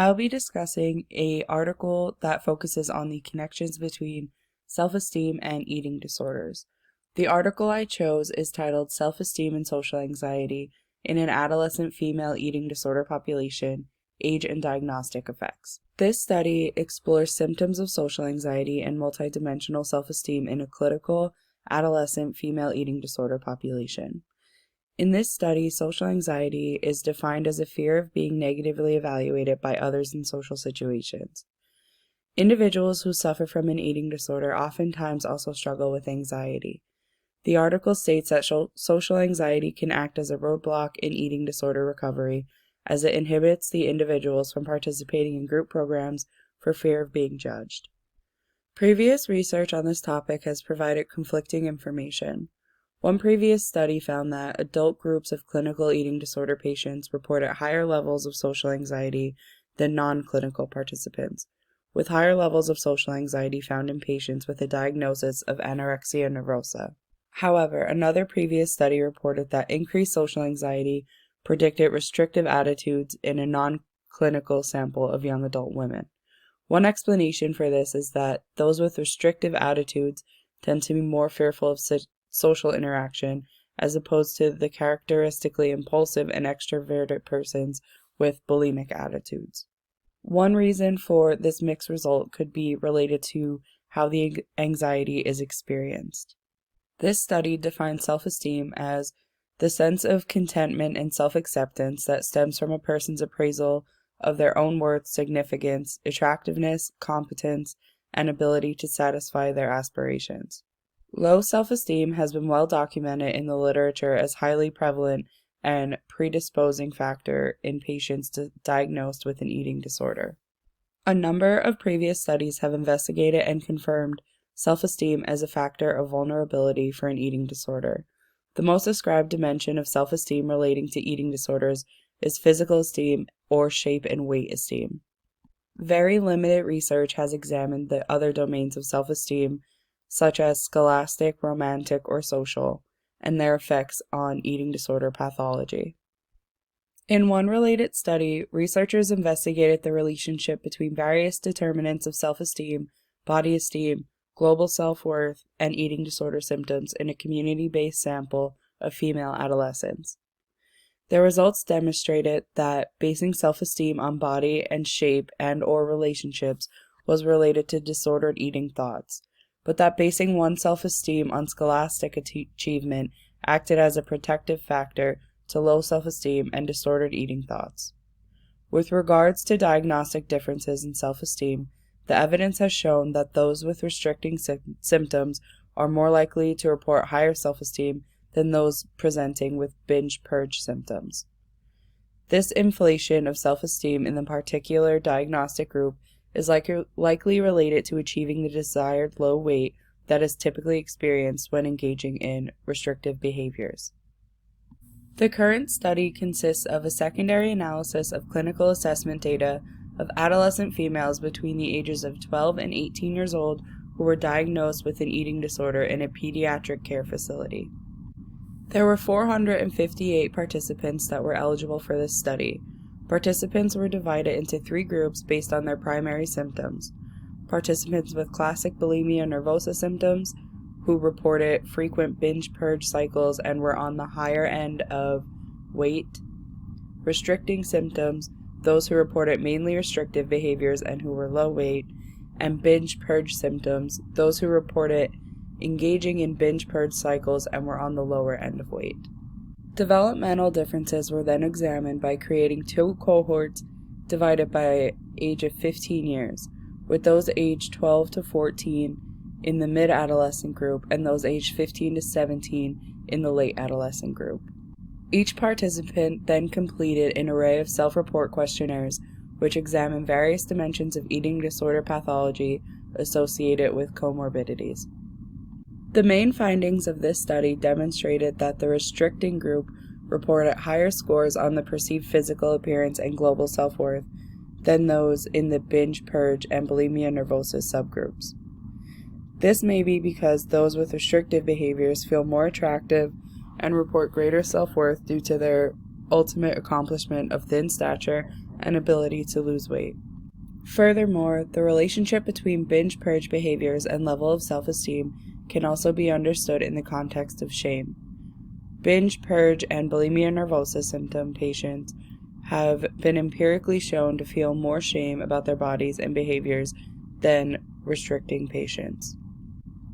I'll be discussing an article that focuses on the connections between self-esteem and eating disorders. The article I chose is titled Self-Esteem and Social Anxiety in an Adolescent Female Eating Disorder Population, Age and Diagnostic Effects. This study explores symptoms of social anxiety and multidimensional self-esteem in a clinical adolescent female eating disorder population. In this study, social anxiety is defined as a fear of being negatively evaluated by others in social situations. Individuals who suffer from an eating disorder oftentimes also struggle with anxiety. The article states that social anxiety can act as a roadblock in eating disorder recovery, as it inhibits the individuals from participating in group programs for fear of being judged. Previous research on this topic has provided conflicting information. One previous study found that adult groups of clinical eating disorder patients reported higher levels of social anxiety than non-clinical participants, with higher levels of social anxiety found in patients with a diagnosis of anorexia nervosa. However, another previous study reported that increased social anxiety predicted restrictive attitudes in a non-clinical sample of young adult women. One explanation for this is that those with restrictive attitudes tend to be more fearful of social interaction, as opposed to the characteristically impulsive and extroverted persons with bulimic attitudes. One reason for this mixed result could be related to how the anxiety is experienced. This study defines self-esteem as the sense of contentment and self-acceptance that stems from a person's appraisal of their own worth, significance, attractiveness, competence, and ability to satisfy their aspirations. Low self-esteem has been well documented in the literature as highly prevalent and predisposing factor in patients diagnosed with an eating disorder. A number of previous studies have investigated and confirmed self-esteem as a factor of vulnerability for an eating disorder. The most described dimension of self-esteem relating to eating disorders is physical esteem or shape and weight esteem. Very limited research has examined the other domains of self-esteem, such as scholastic, romantic, or social, and their effects on eating disorder pathology. In one related study, researchers investigated the relationship between various determinants of self-esteem, body esteem, global self-worth, and eating disorder symptoms in a community-based sample of female adolescents. Their results demonstrated that basing self-esteem on body and shape and/or relationships was related to disordered eating thoughts, but that basing one's self-esteem on scholastic achievement acted as a protective factor to low self-esteem and disordered eating thoughts. With regards to diagnostic differences in self-esteem, the evidence has shown that those with restricting symptoms are more likely to report higher self-esteem than those presenting with binge-purge symptoms. This inflation of self-esteem in the particular diagnostic group is likely related to achieving the desired low weight that is typically experienced when engaging in restrictive behaviors. The current study consists of a secondary analysis of clinical assessment data of adolescent females between the ages of 12 and 18 years old who were diagnosed with an eating disorder in a pediatric care facility. There were 458 participants that were eligible for this study. Participants were divided into 3 groups based on their primary symptoms. Participants with classic bulimia nervosa symptoms, who reported frequent binge-purge cycles and were on the higher end of weight. Restricting symptoms, those who reported mainly restrictive behaviors and who were low weight. And binge-purge symptoms, those who reported engaging in binge-purge cycles and were on the lower end of weight. Developmental differences were then examined by creating 2 cohorts divided by age of 15 years, with those aged 12 to 14 in the mid-adolescent group and those aged 15 to 17 in the late adolescent group. Each participant then completed an array of self-report questionnaires which examine various dimensions of eating disorder pathology associated with comorbidities. The main findings of this study demonstrated that the restricting group reported higher scores on the perceived physical appearance and global self-worth than those in the binge purge and bulimia nervosa subgroups. This may be because those with restrictive behaviors feel more attractive and report greater self-worth due to their ultimate accomplishment of thin stature and ability to lose weight. Furthermore, the relationship between binge-purge behaviors and level of self-esteem can also be understood in the context of shame. Binge, purge, and bulimia nervosa symptom patients have been empirically shown to feel more shame about their bodies and behaviors than restricting patients.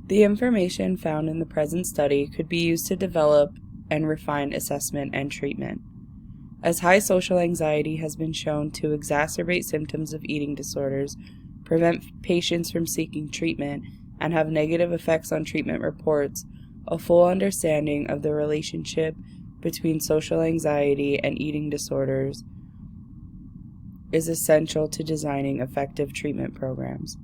The information found in the present study could be used to develop and refine assessment and treatment. As high social anxiety has been shown to exacerbate symptoms of eating disorders, prevent patients from seeking treatment, and have negative effects on treatment reports, a full understanding of the relationship between social anxiety and eating disorders is essential to designing effective treatment programs.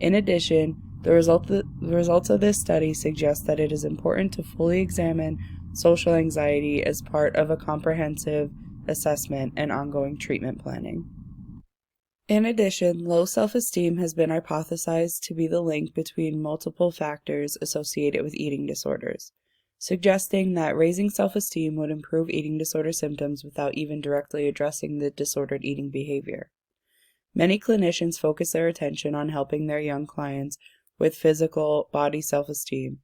In addition, the results of this study suggest that it is important to fully examine social anxiety as part of a comprehensive assessment and ongoing treatment planning. In addition, low self-esteem has been hypothesized to be the link between multiple factors associated with eating disorders, suggesting that raising self-esteem would improve eating disorder symptoms without even directly addressing the disordered eating behavior. Many clinicians focus their attention on helping their young clients with physical body self-esteem.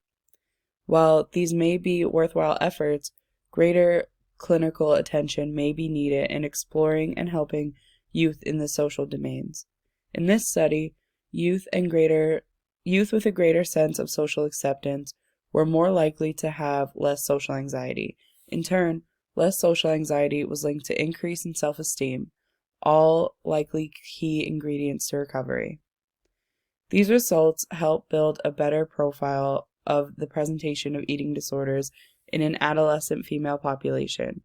While these may be worthwhile efforts, greater clinical attention may be needed in exploring and helping youth in the social domains. In this study, youth with a greater sense of social acceptance were more likely to have less social anxiety. In turn, less social anxiety was linked to increase in self-esteem, all likely key ingredients to recovery. These results help build a better profile of the presentation of eating disorders in an adolescent female population,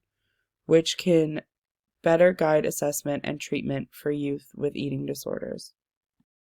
which can better guide assessment and treatment for youth with eating disorders.